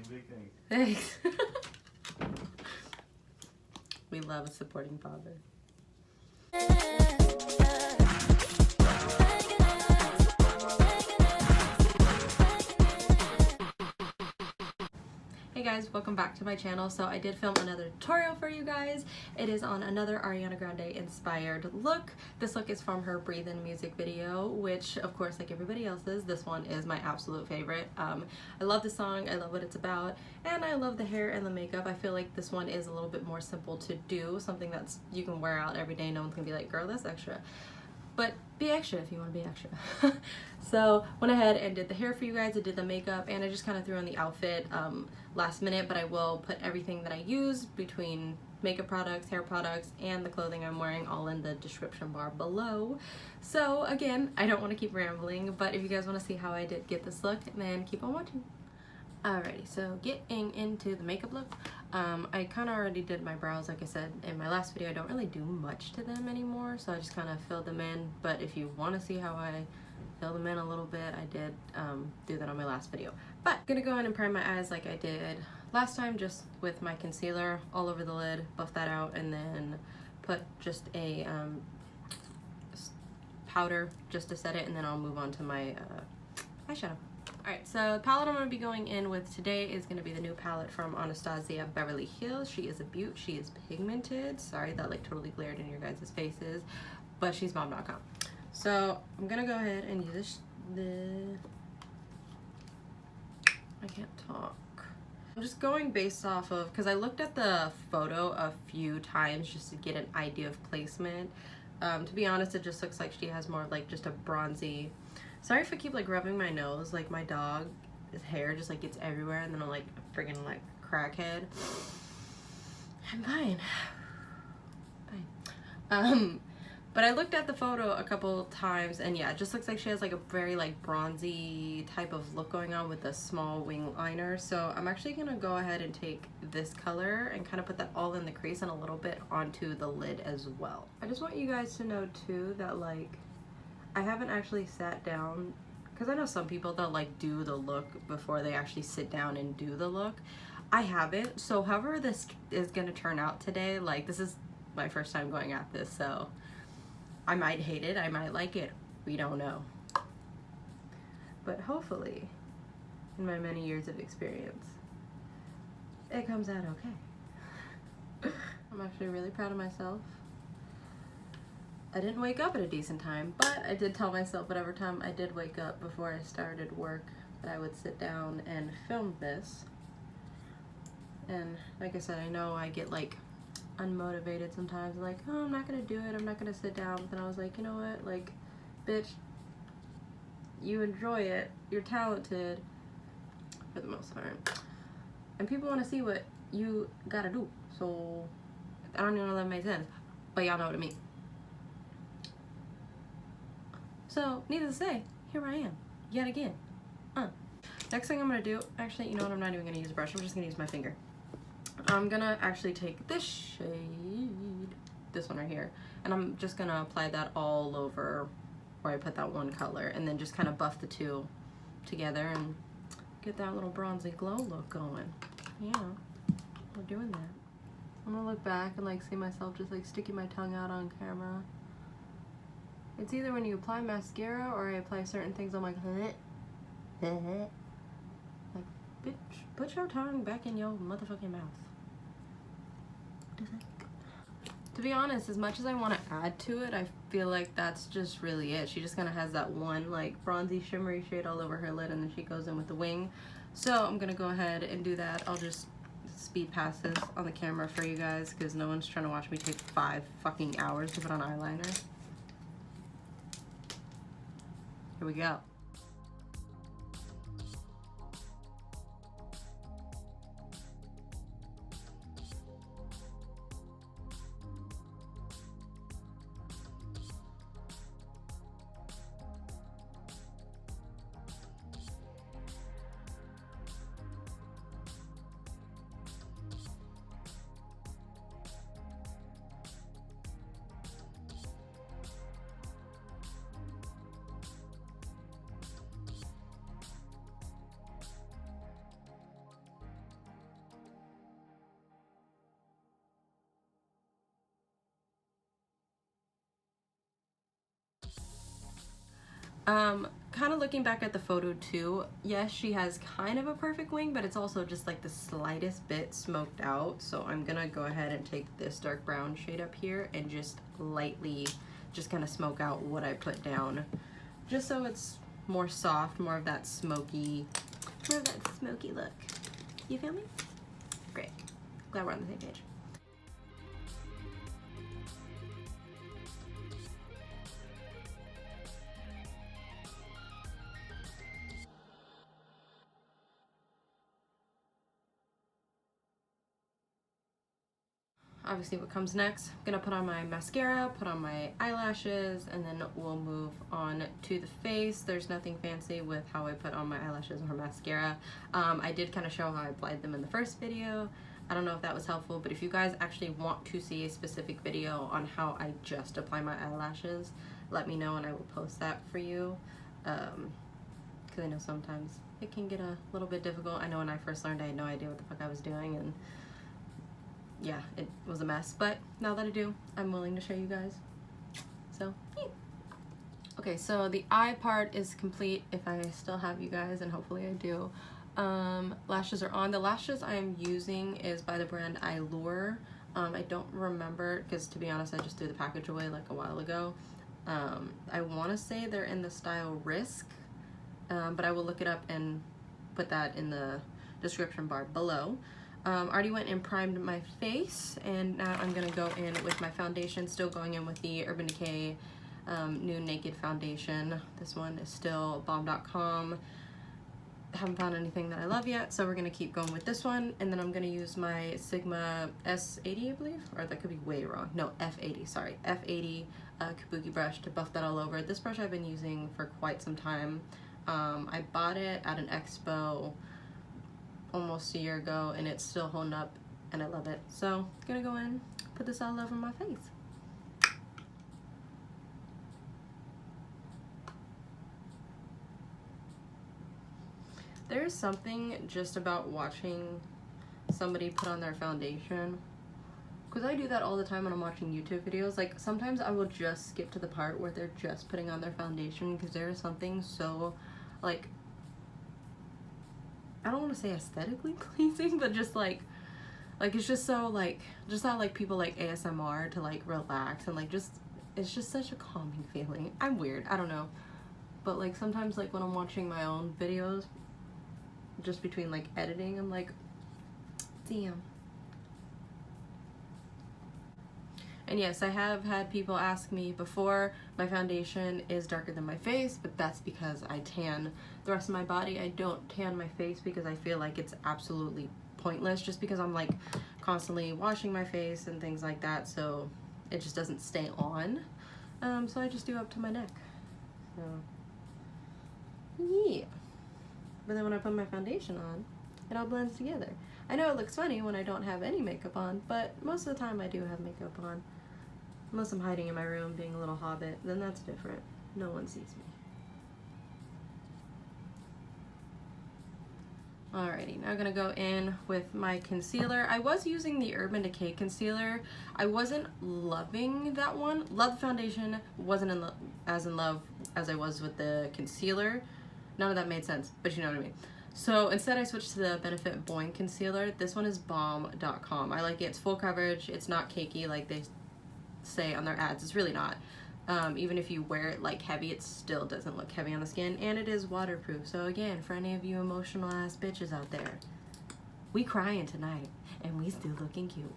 big things. Thanks. We love a supporting father. Hey guys, welcome back to my channel. So I did film another tutorial for you guys. It is on another Ariana Grande inspired look. This look is from her Breathin music video, which of course, like everybody else's, this one is my absolute favorite. I love the song, I love what it's about, and I love the hair and the makeup. I feel like this one is a little bit more simple to do, something that's you can wear out every day. No one's gonna be like, girl, that's extra. But be extra if you want to be extra. So went ahead and did the hair for you guys. I did the makeup, and I just kind of threw on the outfit last minute, but I will put everything that I use between makeup products, hair products, and the clothing I'm wearing all in the description bar below. So again, I don't want to keep rambling, but if you guys want to see how I did get this look, then keep on watching. Alrighty, so getting into the makeup look. I kind of already did my brows, like I said in my last video. I don't really do much to them anymore, so I just kind of filled them in. But if you want to see how I fill them in a little bit, I did do that on my last video. But I'm gonna go ahead and prime my eyes like I did last time, just with my concealer all over the lid, buff that out, and then put just a powder just to set it, and then I'll move on to my eyeshadow. Alright, so the palette I'm going to be going in with today is going to be the new palette from Anastasia Beverly Hills. She is a beaut. She is pigmented. Sorry, that like totally glared in your guys' faces, but she's mom.com. So I'm going to go ahead and use I can't talk. I'm just going based off of, because I looked at the photo a few times just to get an idea of placement. To be honest, it just looks like she has more of like just a bronzy. Sorry if I keep like rubbing my nose, like my dog, his hair just like gets everywhere, and then I'm like a friggin' like crackhead. I'm fine. Fine. But I looked at the photo a couple times, and yeah, it just looks like she has like a very like bronzy type of look going on with a small wing liner. So I'm actually gonna go ahead and take this color and kind of put that all in the crease and a little bit onto the lid as well. I just want you guys to know too that like I haven't actually sat down, because I know some people they'll like do the look before they actually sit down and do the look. I haven't, so however this is gonna turn out today, like this is my first time going at this, so I might hate it, I might like it, we don't know. But hopefully, in my many years of experience, it comes out okay. I'm actually really proud of myself. I didn't wake up at a decent time, but I did tell myself whatever time I did wake up before I started work that I would sit down and film this. And like I said, I know I get like unmotivated sometimes, like, oh, I'm not gonna do it, I'm not gonna sit down. But then I was like, you know what, like, bitch, you enjoy it, you're talented for the most part, and people want to see what you gotta do. So I don't even know if that makes sense, but y'all know what I mean. So, needless to say, here I am, yet again. Next thing I'm gonna do, actually, you know what, I'm not even gonna use a brush, I'm just gonna use my finger. I'm gonna actually take this shade, this one right here, and I'm just gonna apply that all over where I put that one color, and then just kind of buff the two together and get that little bronzy glow look going. Yeah, we're doing that. I'm gonna look back and like see myself just like sticking my tongue out on camera. It's either when you apply mascara or I apply certain things, I'm like, like, bitch, put your tongue back in your motherfucking mouth. To be honest, as much as I want to add to it, I feel like that's just really it. She just kind of has that one like bronzy shimmery shade all over her lid, and then she goes in with the wing. So I'm gonna go ahead and do that. I'll just speed past this on the camera for you guys because no one's trying to watch me take 5 fucking hours to put on eyeliner. Here we go. Kind of looking back at the photo too, yes, she has kind of a perfect wing, but it's also just like the slightest bit smoked out. So I'm gonna go ahead and take this dark brown shade up here and just lightly just kind of smoke out what I put down, just so it's more soft, more of that smoky look. You feel me? Great. Glad we're on the same page. Obviously what comes next, I'm gonna put on my mascara, put on my eyelashes, and then we'll move on to the face. There's nothing fancy with how I put on my eyelashes or mascara. I did kind of show how I applied them in the first video. I don't know if that was helpful, but if you guys actually want to see a specific video on how I just apply my eyelashes, let me know and I will post that for you. Because I know sometimes it can get a little bit difficult. I know when I first learned I had no idea what the fuck I was doing, and yeah, it was a mess, but now that I do, I'm willing to show you guys. So, yeah. Okay, so the eye part is complete if I still have you guys, and hopefully I do. Lashes are on. The lashes I'm using is by the brand Eylure. I don't remember, because to be honest, I just threw the package away like a while ago. I want to say they're in the style Risk, but I will look it up and put that in the description bar below. Already went and primed my face, and now I'm gonna go in with my foundation, still going in with the Urban Decay new Naked Foundation. This one is still bomb.com. Haven't found anything that I love yet, so we're gonna keep going with this one, and then I'm gonna use my Sigma S80, I believe, or that could be way wrong. No, F80, sorry, F80 kabuki brush to buff that all over. This brush I've been using for quite some time. I bought it at an expo almost a year ago, and it's still holding up, and I love it. So I'm gonna go in, put this all over my face. There's something just about watching somebody put on their foundation, because I do that all the time when I'm watching YouTube videos. Like, sometimes I will just skip to the part where they're just putting on their foundation, because there is something so, like, I don't want to say aesthetically pleasing, but just like it's just so like, just how like people like ASMR to like relax, and like just, it's just such a calming feeling. I'm weird, I don't know, but like sometimes like when I'm watching my own videos, just between like editing, I'm like, damn. And yes, I have had people ask me before, my foundation is darker than my face, but that's because I tan the rest of my body. I don't tan my face because I feel like it's absolutely pointless, just because I'm like constantly washing my face and things like that, so it just doesn't stay on. So I just do up to my neck. So yeah. But then when I put my foundation on, it all blends together. I know it looks funny when I don't have any makeup on, but most of the time I do have makeup on. Unless I'm hiding in my room being a little hobbit, then that's different. No one sees me. Alrighty, now I'm gonna go in with my concealer. I was using the Urban Decay concealer. I wasn't loving that one. Love the foundation, wasn't as in love as I was with the concealer. None of that made sense, but you know what I mean. So instead I switched to the Benefit Boing concealer. This one is bomb.com. I like it. It's full coverage. It's not cakey like they say on their ads. It's really not. Even if you wear it like heavy, it still doesn't look heavy on the skin, and it is waterproof. So again, for any of you emotional ass bitches out there, we crying tonight and we still looking cute.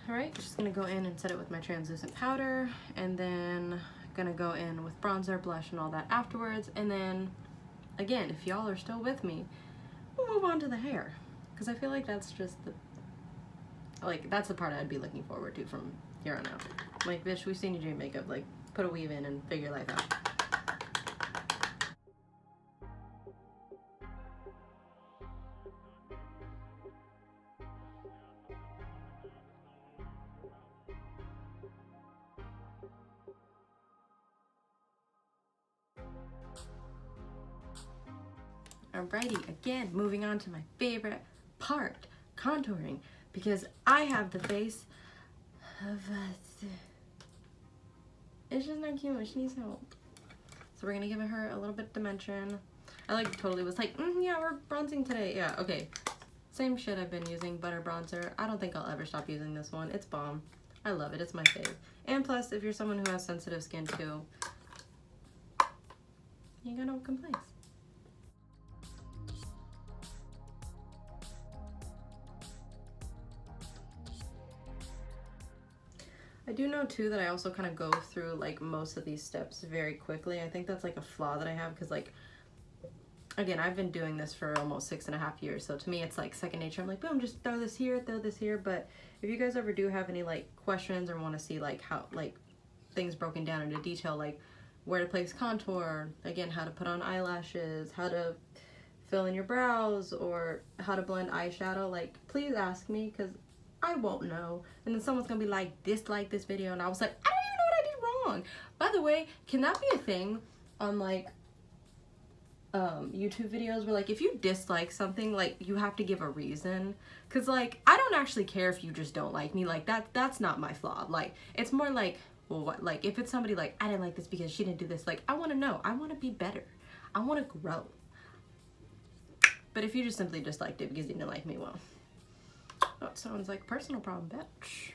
Alright, just gonna go in and set it with my translucent powder, and then gonna go in with bronzer, blush, and all that afterwards. And then, again, if y'all are still with me, we'll move on to the hair, because I feel like that's just Like, that's the part I'd be looking forward to from here on out. Like, bitch, we've seen you do makeup. Like, put a weave in and figure life out. Alrighty, again, moving on to my favorite part, contouring, because I have the face of it's just not cute. She needs help. So we're gonna give her a little bit of dimension. I like totally was like, yeah, we're bronzing today. Yeah, okay. Same shit I've been using, butter bronzer. I don't think I'll ever stop using this one. It's bomb. I love it. It's my fave. And plus, if you're someone who has sensitive skin too, you ain't got no complaints. I do know too that I also kind of go through like most of these steps very quickly. I think that's like a flaw that I have because, like, again, I've been doing this for almost 6.5 years, so to me it's like second nature. I'm like, boom, just throw this here, throw this here. But if you guys ever do have any like questions or want to see like how like things broken down into detail, like where to place contour, again, how to put on eyelashes, how to fill in your brows, or how to blend eyeshadow, like, please ask me, because I won't know. And then someone's gonna be like, dislike this video, and I was like, I don't even know what I did wrong. By the way, can that be a thing on like YouTube videos where like if you dislike something, like you have to give a reason? Because like I don't actually care if you just don't like me. Like that's not my flaw. Like it's more like, well, what, like if it's somebody like, I didn't like this because she didn't do this, like I want to know, I want to be better, I want to grow. But if you just simply disliked it because you didn't like me, well, that sounds like a personal problem, bitch.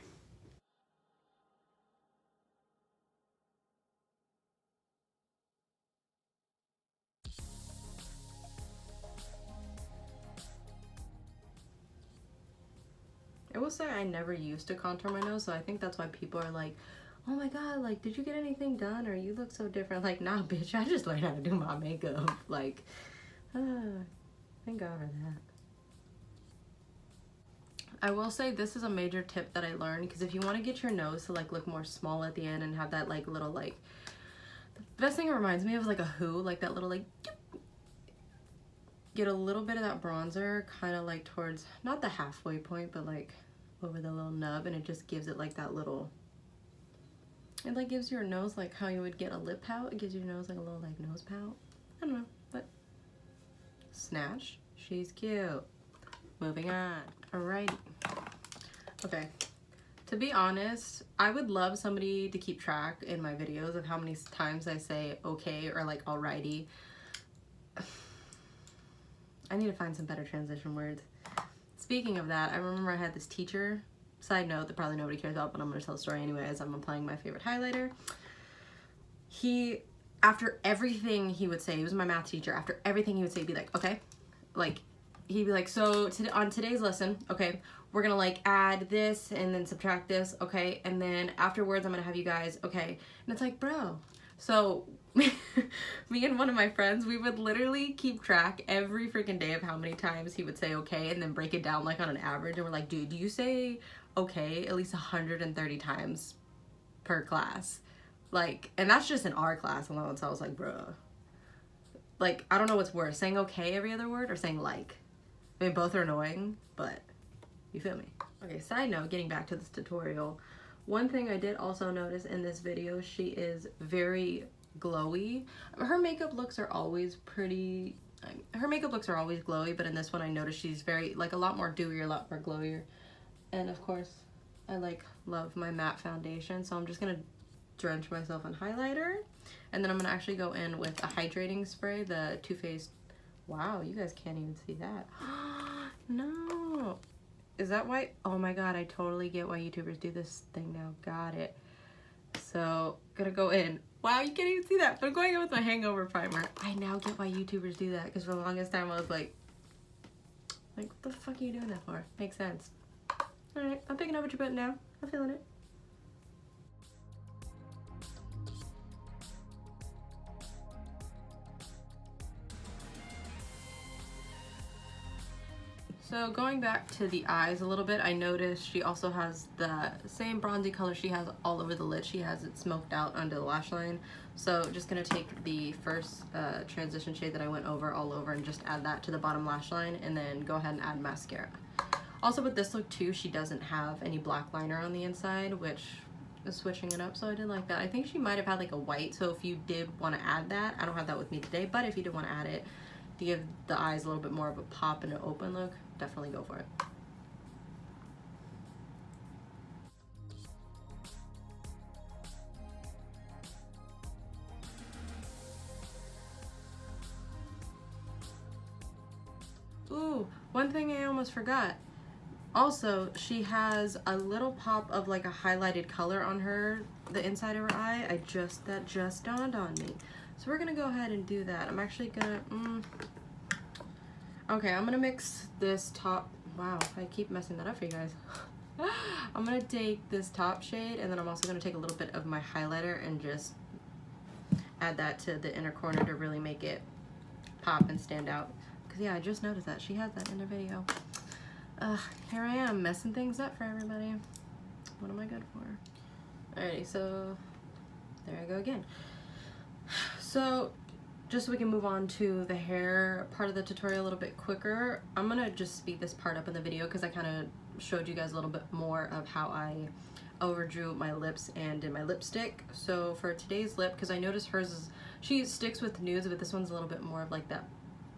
I will say I never used to contour my nose, so I think that's why people are like, oh my god, like, did you get anything done, or you look so different? Like, nah, bitch, I just learned how to do my makeup. Like, thank God for that. I will say this is a major tip that I learned, because if you want to get your nose to like look more small at the end and have that like little like, the best thing it reminds me of is like a Who, like that little like, get a little bit of that bronzer kind of like towards, not the halfway point, but like over the little nub, and it just gives it like that little, it like gives your nose like how you would get a lip pout. It gives your nose like a little like nose pout. I don't know, but snatch, she's cute. Moving on. Alrighty. Okay. To be honest, I would love somebody to keep track in my videos of how many times I say okay or like alrighty. I need to find some better transition words. Speaking of that, I remember I had this teacher, side note that probably nobody cares about, but I'm going to tell the story anyway as I'm applying my favorite highlighter. He, after everything he would say, he was my math teacher, after everything he would say, he'd be like, okay, like, he'd be like, so on today's lesson, okay, we're gonna like add this and then subtract this, okay, and then afterwards I'm gonna have you guys, okay, and it's like, bro. So me and one of my friends, we would literally keep track every freaking day of how many times he would say okay, and then break it down like on an average, and we're like, dude, you say okay at least 130 times per class, like, and that's just in our class alone. So I was like, bro, like, I don't know what's worse, saying okay every other word or saying like. I mean, both are annoying, but you feel me. Okay, side note, getting back to this tutorial, one thing I did also notice in this video, she is very glowy. Her makeup looks are always pretty, her makeup looks are always glowy, but in this one I noticed she's very, like, a lot more dewier, a lot more glowier. And of course, I like love my matte foundation, so I'm just gonna drench myself in highlighter, and then I'm gonna actually go in with a hydrating spray, the Too Faced. Wow, you guys can't even see that. No. Is that why? Oh my god, I totally get why YouTubers do this thing now. Got it. So, gonna go in. Wow, you can't even see that, but I'm going in with my hangover primer. I now get why YouTubers do that, because for the longest time I was like, what the fuck are you doing that for? Makes sense. Alright, I'm picking up what you're putting down. I'm feeling it. So going back to the eyes a little bit, I noticed she also has the same bronzy color she has all over the lid. She has it smoked out under the lash line. So just gonna take the first transition shade that I went over all over and just add that to the bottom lash line, and then go ahead and add mascara. Also with this look too, she doesn't have any black liner on the inside, which is switching it up, so I did like that. I think she might have had like a white, so if you did want to add that, I don't have that with me today, but if you did want to add it to give the eyes a little bit more of a pop and an open look, definitely go for it. Ooh, one thing I almost forgot. Also, she has a little pop of like a highlighted color on her, the inside of her eye. That just dawned on me. So we're gonna go ahead and do that. I'm actually gonna, okay, I'm gonna mix this top, wow, I keep messing that up for you guys. I'm gonna take this top shade, and then I'm also gonna take a little bit of my highlighter and just add that to the inner corner to really make it pop and stand out. Cause yeah, I just noticed that she had that in her video. Here I am messing things up for everybody. What am I good for? Alrighty, so there I go again. So just so we can move on to the hair part of the tutorial a little bit quicker, I'm gonna just speed this part up in the video because I kind of showed you guys a little bit more of how I overdrew my lips and did my lipstick. So for today's lip, because I noticed hers is, she sticks with nudes, but this one's a little bit more of like that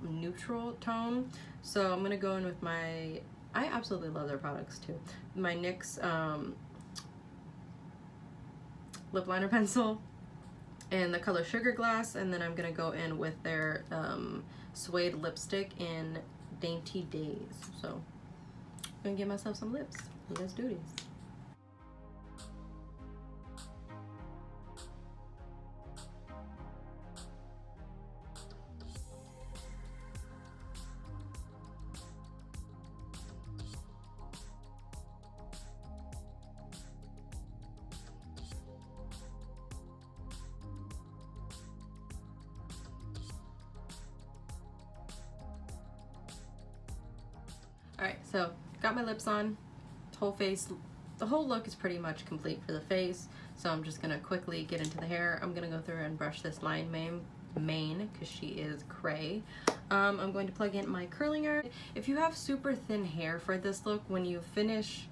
neutral tone. So I'm gonna go in with my, I absolutely love their products too, my NYX lip liner pencil in the color Sugar Glass, and then I'm gonna go in with their suede lipstick in Danity Daze. So I'm gonna give myself some lips. Let's do this. Alright, so got my lips on, whole face, the whole look is pretty much complete for the face, so I'm just gonna quickly get into the hair. I'm gonna go through and brush this line mane because she is cray. I'm going to plug in my curling iron. If you have super thin hair for this look, when you finish,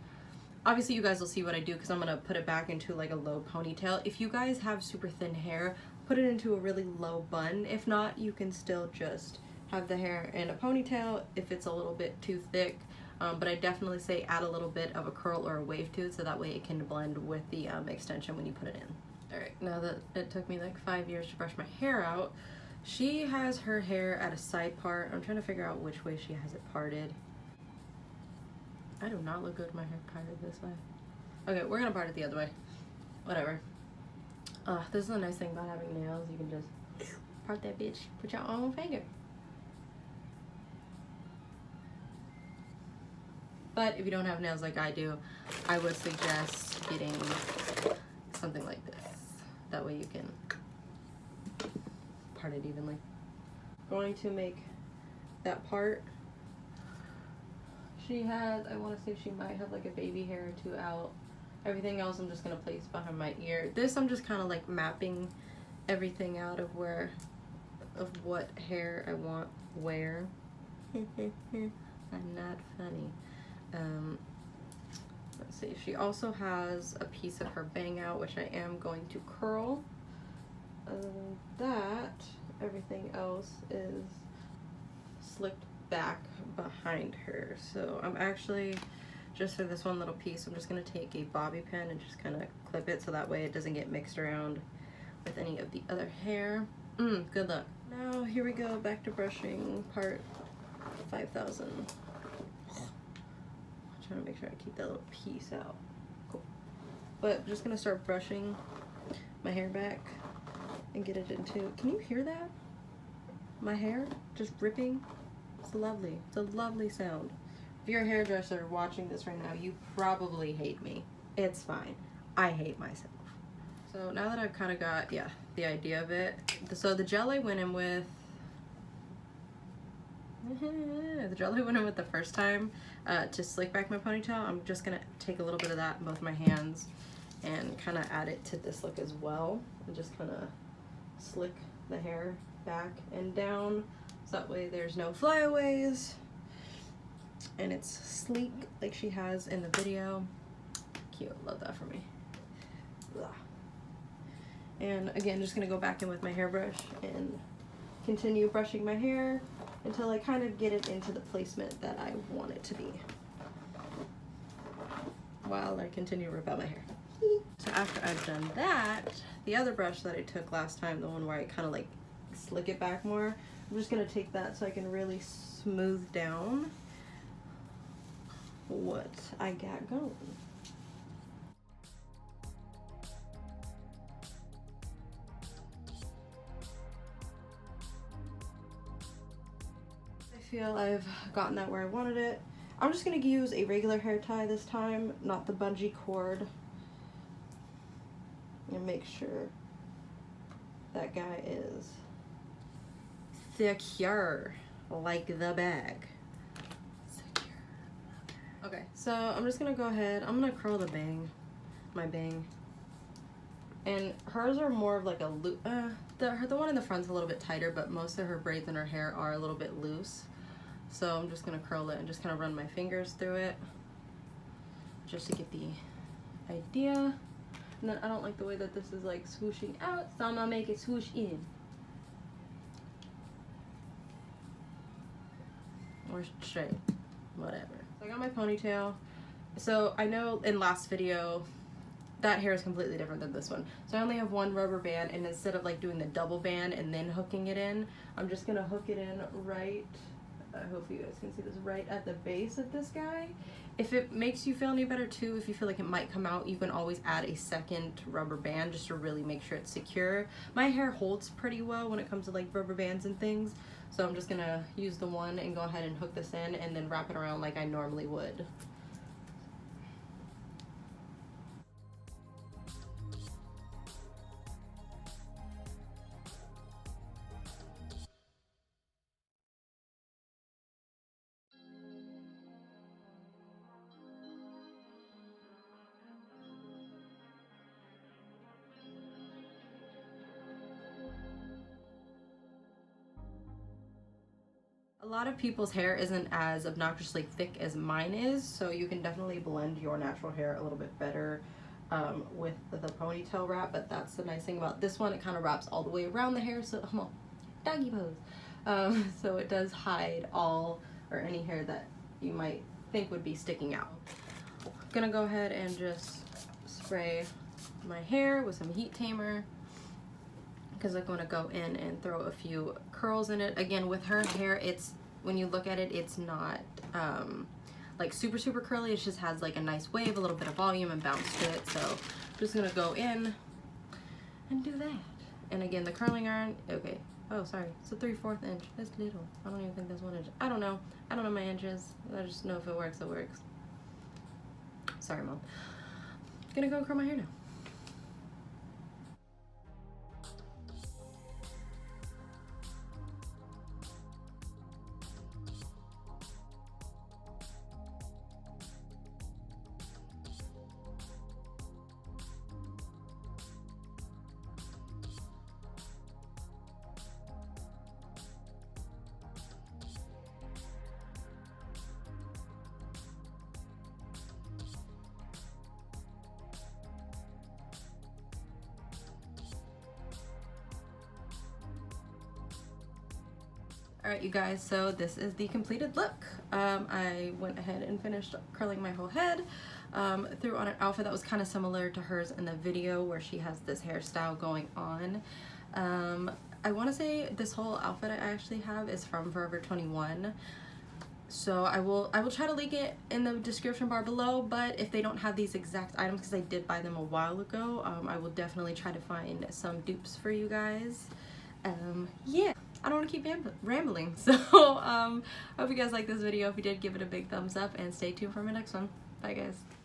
obviously you guys will see what I do because I'm gonna put it back into like a low ponytail. If you guys have super thin hair, put it into a really low bun. If not, you can still just have the hair in a ponytail if it's a little bit too thick, but I definitely say add a little bit of a curl or a wave to it so that way it can blend with the extension when you put it in. Alright, now that it took me like 5 years to brush my hair out, she has her hair at a side part. I'm trying to figure out which way she has it parted. I do not look good with my hair parted this way. Okay, we're gonna part it the other way. Whatever. This is the nice thing about having nails. You can just part that bitch with your own finger. But if you don't have nails like I do, I would suggest getting something like this. That way you can part it evenly. Going to make that part. She has, I want to say she might have like a baby hair or two out. Everything else I'm just going to place behind my ear. This I'm just kind of like mapping everything out of what hair I want where. I'm not funny. Let's see, she also has a piece of her bang out, which I am going to curl. That, everything else is slicked back behind her. So I'm actually, just for this one little piece, I'm just going to take a bobby pin and just kind of clip it so that way it doesn't get mixed around with any of the other hair. Good luck. Now here we go, back to brushing part 5000. Trying to make sure I keep that little piece out. Cool. But I'm just gonna start brushing my hair back and get it into, can you hear that? My hair just ripping. It's lovely. It's a lovely sound. If you're a hairdresser watching this right now, you probably hate me. It's fine. I hate myself. So now that I've kind of got, yeah, the idea of it. So the gel I went in with, The gel I went in with the first time to slick back my ponytail, I'm just gonna take a little bit of that in both my hands and kind of add it to this look as well, and just kind of slick the hair back and down so that way there's no flyaways and it's sleek like she has in the video. Cute, love that for me. Blah. And again, just gonna go back in with my hairbrush and continue brushing my hair until I kind of get it into the placement that I want it to be while I continue to rip out my hair. So after I've done that, the other brush that I took last time, the one where I kind of like slick it back more, I'm just gonna take that so I can really smooth down what I got going. I feel I've gotten that where I wanted it. I'm just gonna use a regular hair tie this time, not the bungee cord. And make sure that guy is secure like the bag. Secure. Okay, so I'm just gonna go ahead, I'm gonna curl my bang. And hers are more of like a loose, the one in the front's a little bit tighter, but most of her braids in her hair are a little bit loose. So I'm just gonna curl it and just kind of run my fingers through it just to get the idea. And then I don't like the way that this is like swooshing out, so I'm gonna make it swoosh in. Or straight, whatever. So I got my ponytail. So I know in last video, that hair is completely different than this one. So I only have one rubber band, and instead of like doing the double band and then hooking it in, I'm just gonna hook it in right, I hope you guys can see this, right at the base of this guy. If it makes you feel any better too, if you feel like it might come out, you can always add a second rubber band just to really make sure it's secure. My hair holds pretty well when it comes to like rubber bands and things, so I'm just gonna use the one and go ahead and hook this in and then wrap it around like I normally would. A lot of people's hair isn't as obnoxiously thick as mine is, so you can definitely blend your natural hair a little bit better with the ponytail wrap, but that's the nice thing about this one. It kind of wraps all the way around the hair, so come on, doggy pose. So it does hide all or any hair that you might think would be sticking out. I'm gonna go ahead and just spray my hair with some heat tamer, because I'm going to go in and throw a few curls in it. Again, with her hair, it's, when you look at it, it's not like super curly. It just has like a nice wave, a little bit of volume and bounce to it. So I'm just going to go in and do that. And again, the curling iron, okay. Oh, sorry, it's a 3/4 inch. That's little. I don't even think that's 1 inch. I don't know. I don't know my inches. I just know if it works, it works. Sorry, Mom. Gonna go curl my hair now. Alright you guys, so this is the completed look. I went ahead and finished curling my whole head, threw on an outfit that was kind of similar to hers in the video where she has this hairstyle going on. I want to say this whole outfit I actually have is from Forever 21. So I will try to link it in the description bar below, but if they don't have these exact items, because I did buy them a while ago, I will definitely try to find some dupes for you guys. Yeah, I don't want to keep rambling, so hope you guys like this video. If you did, give it a big thumbs up and stay tuned for my next one. Bye guys.